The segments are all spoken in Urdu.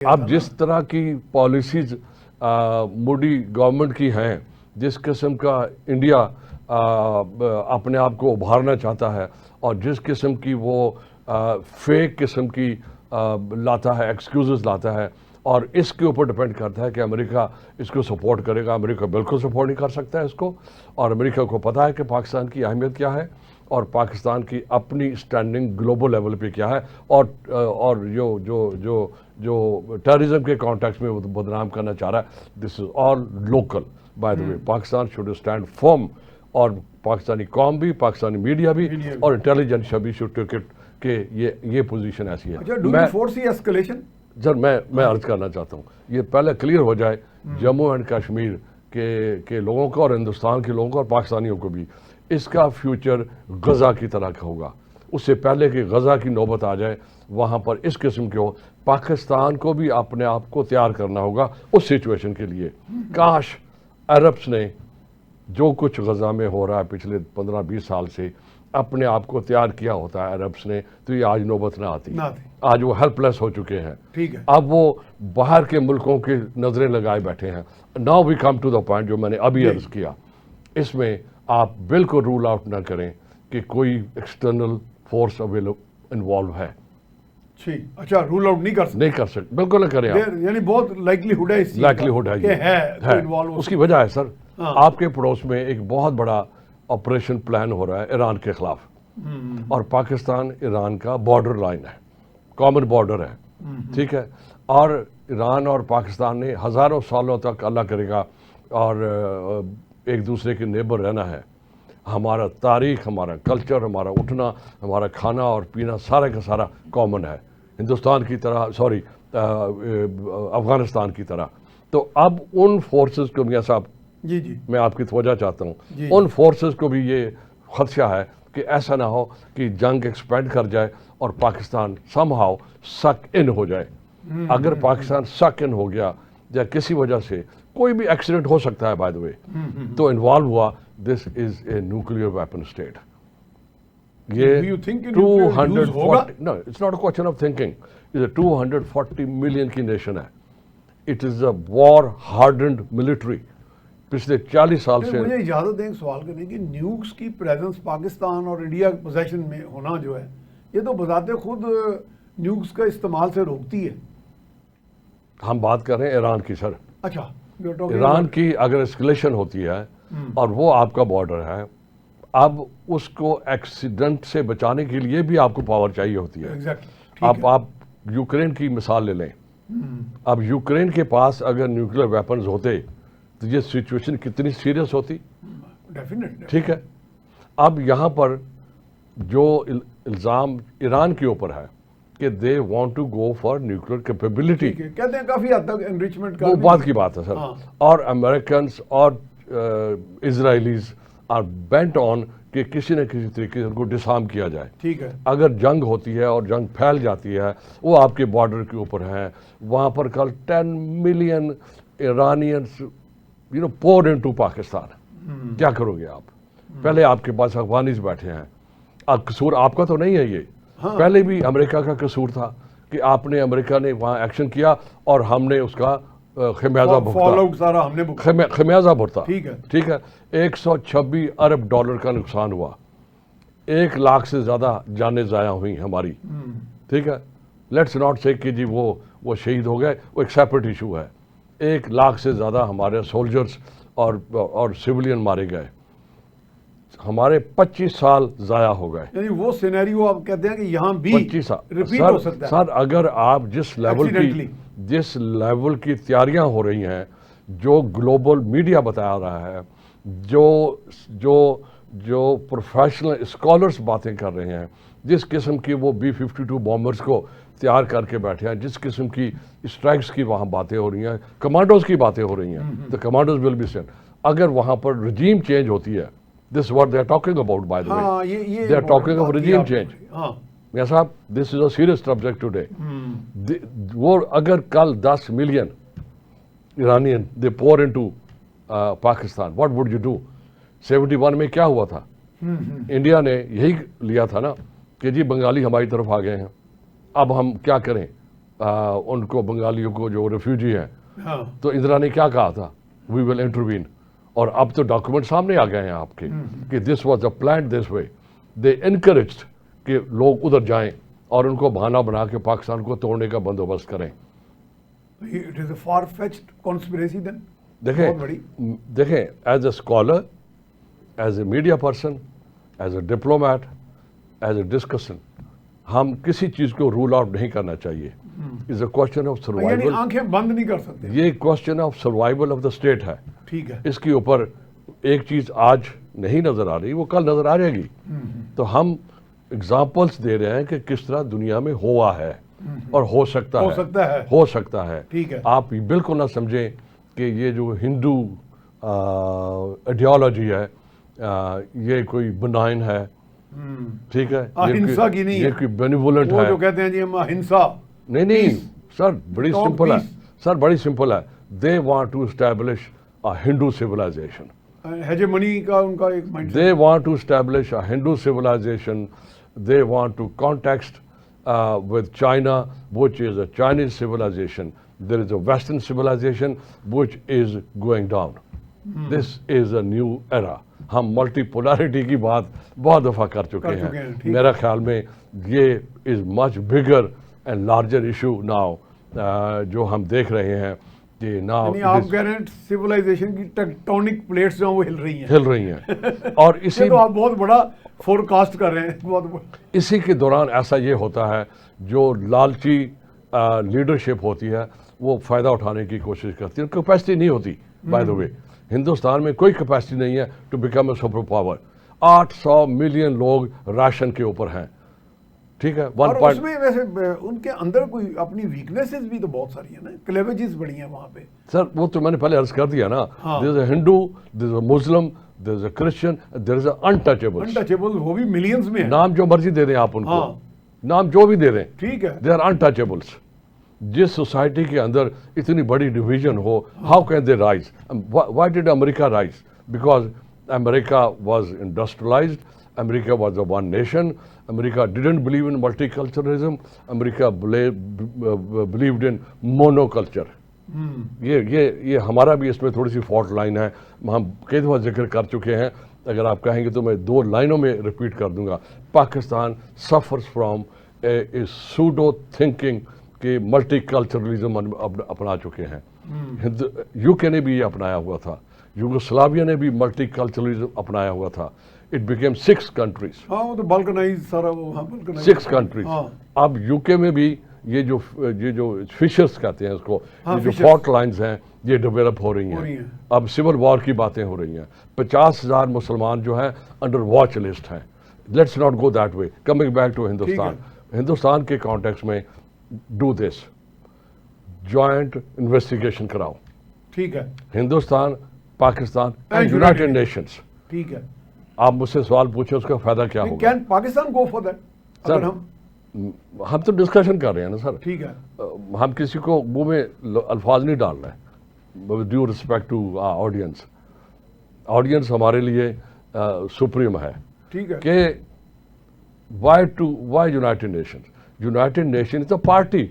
اب جس طرح کی پالیسیز مودی گورنمنٹ کی ہیں، جس قسم کا انڈیا اپنے آپ کو ابھارنا چاہتا ہے اور جس قسم کی وہ فیک قسم کی لاتا ہے، ایکسکیوزز لاتا ہے، اور اس کے اوپر ڈپینڈ کرتا ہے کہ امریکہ اس کو سپورٹ کرے گا۔ امریکہ بالکل سپورٹ نہیں کر سکتا ہے اس کو، اور امریکہ کو پتہ ہے کہ پاکستان کی اہمیت کیا ہے اور پاکستان کی اپنی سٹینڈنگ گلوبل لیول پہ کیا ہے، اور جو ٹیررزم کے کانٹیکس میں وہ بدنام کرنا چاہ رہا ہے، this is all local by the way. Pakistan should stand firm, اور پاکستانی قوم بھی، پاکستانی میڈیا بھی اور انٹیلیجنس بھی شوڈ ٹیک اٹ کہ یہ پوزیشن ایسی ہے۔ سر میں عرض کرنا چاہتا ہوں، یہ پہلے کلیئر ہو جائے جموں اینڈ کشمیر کے لوگوں کو اور ہندوستان کے لوگوں کو اور پاکستانیوں کو بھی، اس کا فیوچر غزہ کی طرح کا ہوگا۔ اس سے پہلے کہ غزہ کی نوبت آ جائے، وہاں پر اس قسم کے ہو، پاکستان کو بھی اپنے آپ کو تیار کرنا ہوگا اس سچویشن کے لیے۔ کاش عربس نے جو کچھ غزہ میں ہو رہا ہے پچھلے 15-20 سال سے اپنے آپ کو تیار کیا ہوتا ہے عربس نے، تو یہ آج نوبت نہ آتی۔ آج وہ ہیلپ لیس ہو چکے ہیں، اب وہ باہر کے ملکوں کی نظریں لگائے بیٹھے ہیں۔ Now we come to the point جو میں نے ابھی عرض کیا، اس میں آپ بالکل رول آؤٹ نہ کریں کہ کوئی ایکسٹرنل فورس انوالو ہے۔ اچھا، رول آؤٹ نہیں کر سکتے، بالکل نہ کریں آپ، یعنی بہت لائکلیہڈ ہے اس کی وجہ ہے سر، آپ کے پڑوس میں ایک بہت بڑا آپریشن پلان ہو رہا ہے ایران کے خلاف، اور پاکستان ایران کا بارڈر لائن ہے، کامن بارڈر ہے، ٹھیک ہے، اور ایران اور پاکستان نے ہزاروں سالوں تک اللہ کرے گا اور ایک دوسرے کے نیبر رہنا ہے۔ ہمارا تاریخ، ہمارا کلچر، ہمارا اٹھنا، ہمارا کھانا اور پینا سارا کا سارا کامن ہے، ہندوستان کی طرح، افغانستان کی طرح۔ تو اب ان فورسز کو، میاں صاحب میں آپ کی توجہ چاہتا ہوں، ان فورسز کو بھی یہ خدشہ ہے کہ ایسا نہ ہو کہ جنگ ایکسپینڈ کر جائے اور پاکستان سم ہاؤ سک ان ہو جائے۔ اگر پاکستان سک ان ہو گیا یا کسی وجہ سے کوئی بھی ایکسیڈنٹ ہو سکتا ہے بائی دا وے، تو انوالو ہوا، دس is a nuclear weapon state. یہ 240 no, it's not a question of thinking. It's a 240 million کی نیشن ہے۔ It is a war hardened military. پچھلے 40 سال سے مجھے اجازت دیں سوال کرنے کی، نیوکس کی پریزنس پاکستان اور انڈیا پوزیشن میں ہونا جو ہے، یہ تو بذات خود نیوکس کا استعمال سے روکتی ہے۔ ہم بات کر رہے ہیں ایران کی سر۔ اچھا، ایران کی اگر اسکلیشن ہوتی ہے اور وہ آپ کا بارڈر ہے، اب اس کو ایکسیڈنٹ سے بچانے کے لیے بھی آپ کو پاور چاہیے ہوتی ہے۔ آپ یوکرین کی مثال لے لیں، اب یوکرین کے پاس اگر نیوکلیئر ویپنز ہوتے تو یہ سچویشن کتنی سیریس ہوتی، ٹھیک ہے۔ اب یہاں پر جو الزام ایران کے اوپر ہے کہ they want to go for nuclear capability, کہتے ہیں کافی حد تک انریچمنٹ کا، وہ بات کی بات ہے سر، اور امریکنز اور اسرائیلیز آر بینٹ آن کہ کسی نہ کسی طریقے سے ان کو ڈسارم کیا جائے۔ ٹھیک ہے، اگر جنگ ہوتی ہے اور جنگ پھیل جاتی ہے، وہ آپ کے بارڈر کے اوپر ہیں، وہاں پر کل 10 ملین ایرانینز poured into پاکستان، کیا کرو گے آپ؟ پہلے آپ کے پاس افغانیز بیٹھے ہیں، اب قصور آپ کا تو نہیں ہے، یہ پہلے بھی امریکہ کا قصور تھا کہ امریکہ نے وہاں ایکشن کیا اور ہم نے اس کا خمیازہ بھرتا، ٹھیک ہے۔ $126 ارب کا نقصان ہوا، 1 لاکھ سے زیادہ جانیں ضائع ہوئی ہماری، ٹھیک ہے۔ لیٹس ناٹ سے کہ جی وہ شہید ہو گئے، وہ ایک سیپریٹ ایشو ہے۔ 1 لاکھ سے زیادہ ہمارے سولجرز اور سویلین مارے گئے، ہمارے 25 سال ضائع ہو گئے۔ یعنی وہ سینیریو آپ کہتے ہیں کہ یہاں بھی 25 سال ریپیٹ ہو سکتا ہے۔ سر اگر آپ جس لیول کی تیاریاں ہو رہی ہیں، جو گلوبل میڈیا بتا رہا ہے، جو پروفیشنل اسکالرز باتیں کر رہے ہیں، جس قسم کی وہ B-52 بامبرز کو تیار کر کے بیٹھے ہیں، جس قسم کی اسٹرائکس کی وہاں باتیں ہو رہی ہیں، کمانڈوز کی باتیں ہو رہی ہیں، تو کمانڈوز ول بی سینٹ۔ اگر وہاں پر رجیم چینج ہوتی ہے، this what they are talking about by the way, they are talking of regime change. میاں صاحب، this is a serious subject today. وہ اگر کل 10 million Iranian they pour into Pakistan, what would you do? 71 میں کیا ہوا تھا؟ انڈیا نے یہی لیا تھا نا کہ جی بنگالی ہماری طرف آ گئے ہیں، اب ہم کیا کریں؟ ان کو بنگالیوں کو جو ریفیوجی ہیں ہاں تو اندرا نے کیا کہا تھا وی ول انٹروین اور اب تو ڈاکومنٹ سامنے آ گئے ہیں آپ کے کہ this was a plan this way they encouraged کہ لوگ ادھر جائیں اور ان کو بہانہ بنا کے پاکستان کو توڑنے کا بندوبست کریں. It is a far fetched conspiracy then. دیکھیں as a scholar as a media person as a diplomat as a discussion ہم کسی چیز کو رول آؤٹ نہیں کرنا چاہیے. از اے کوشچن آف یعنی سروائیول. آنکھیں بند نہیں کر سکتے. یہ question of survival of the state ہے. ٹھیک ہے. اس کے اوپر ایک چیز آج نہیں نظر آ رہی وہ کل نظر آ جائے گی. تو ہم اگزامپلس دے رہے ہیں کہ کس طرح دنیا میں ہوا ہے اور ہو سکتا ہے. ہو سکتا ہے. ٹھیک ہے. آپ بالکل نہ سمجھیں کہ یہ جو ہندو ایڈیالوجی ہے یہ کوئی بنائن ہے. ٹھیک ہے. اہنسا کی نہیں ہے. یہ کوئی بینیولنٹ ہے. جو کہتے ہیں جی ہم اہنسا. نہیں سر بڑی سمپل ہے. سر بڑی سمپل ہے. They want to establish a Hindu civilization. Hegemony کا ان کا ایک mind. They want to establish a Hindu civilization. They want to context with China, which is a Chinese civilization. There is a Western civilization which is going down. This is a new era. ہم ملٹی پولارٹی کی بات بہت دفعہ کر چکے ہیں. میرا خیال میں یہ is much bigger and larger issue now جو ہم دیکھ رہے ہیں. آپ کہہ رہے ہیں سیولائزیشن کی ٹیکٹونک پلیٹس جو وہ ہل رہی ہیں اور اسی تو آپ بہت بڑا فور کاسٹ کر رہے ہیں. اسی کے دوران ایسا یہ ہوتا ہے جو لالچی لیڈرشپ ہوتی ہے وہ فائدہ اٹھانے کی کوشش کرتی ہے. کیپیسٹی نہیں ہوتی بائی دا وے. ہندوستان میں کوئی کیپیسٹی نہیں ہے to become a super power. 800 million لوگ راشن کے اوپر ہیں. ٹھیک ہے. اور اس میں ویسے ان کے اندر کوئی اپنی ویکنیسز بھی تو بہت ساری ہیں نا. کلیویجز بڑی ہیں وہاں پہ. سر وہ تو میں نے پہلے عرض کر دیا نا. دیر از اے ہندو, دیر از اے مسلم, دیر از اے کرسچن, دیر از اے انٹچیبل. انٹچیبل وہ بھی ملینز میں ہیں. نام جو مرضی دے دیں آپ ان کو, نام جو بھی دے دیں. ٹھیک ہے. They are untouchables. جس سوسائٹی کے اندر اتنی بڑی ڈویژن ہو how can they rise. Why did America rise? Because America was industrialised. America was a one nation. America didn't believe in multiculturalism. America believed in monoculture. یہ ہمارا بھی اس میں تھوڑی سی فالٹ لائن ہے. ہم کئی دفعہ ذکر کر چکے ہیں. اگر آپ کہیں گے تو میں 2 لائنوں میں ریپیٹ کر دوں گا. Pakistan suffers from a pseudo thinking کہ ملٹی کلچرلزم اپنا چکے ہیں. یو کے نے بھی یہ اپنایا ہوا تھا. یوگوسلاویا نے بھی ملٹی کلچرلزم اپنایا ہوا تھا. It became 6 countries. ہاں وہ تو بالکنائز سارا وہ. 6 countries. اب یو کے میں بھی یہ جو فشرز کہتے ہیں اس کو, یہ جو فالٹ لائنز ہیں یہ ڈیولپ ہو رہی ہیں. اب سول وار کی باتیں ہو رہی ہیں. 50,000 مسلمان جو ہیں انڈر واچ لسٹ ہیں. Let's not go that way. Coming back to Hindustan. Hindustan کے کانٹیکس میں ڈو دس جوائنٹ انویسٹیگیشن کراؤ. ٹھیک ہے. Hindustan, Pakistan and United nations. ٹھیک ہے. آپ مجھ سے سوال پوچھیں اس کا فائدہ کیا ہوگا؟ Can Pakistan go for that? Sir ہم تو ڈسکشن کر رہے ہیں نا سر. ٹھیک ہے. ہم کسی کو منہ میں الفاظ نہیں ڈال رہے. With due respect to audience. Audience ہمارے لیے سپریم ہے. ٹھیک ہے. کہ why United Nations? United Nation is a party.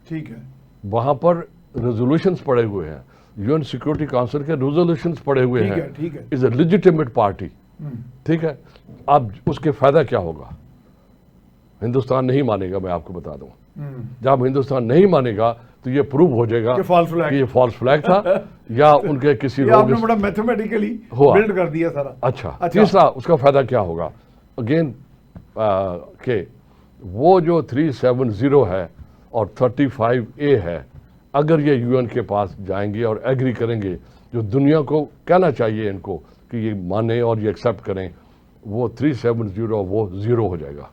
ٹھیک ہے. وہاں پر ریزولوشنز پڑے ہوئے ہیں. UN سیکورٹی کاؤنسل کے ریزولوشنز پڑے ہوئے ہیں. ٹھیک ہے. Is a legitimate party. ٹھیک ہے. اب اس کے فائدہ کیا ہوگا؟ ہندوستان نہیں مانے گا. میں آپ کو بتا دوں, جب ہندوستان نہیں مانے گا تو یہ پروو ہو جائے گا کہ یہ فالس فلیگ تھا یا ان کے کسی لوگ نے بڑا میتھمیٹیکلی بلڈ کر دیا سارا. اچھا. تیسرا اس کا فائدہ کیا ہوگا؟ اگین کہ وہ جو 370 ہے اور 35A ہے, اگر یہ UN کے پاس جائیں گے اور ایگری کریں گے, جو دنیا کو کہنا چاہیے ان کو کہ یہ مانیں اور یہ ایکسیپٹ کریں, وہ 370 وہ 0 ہو جائے گا.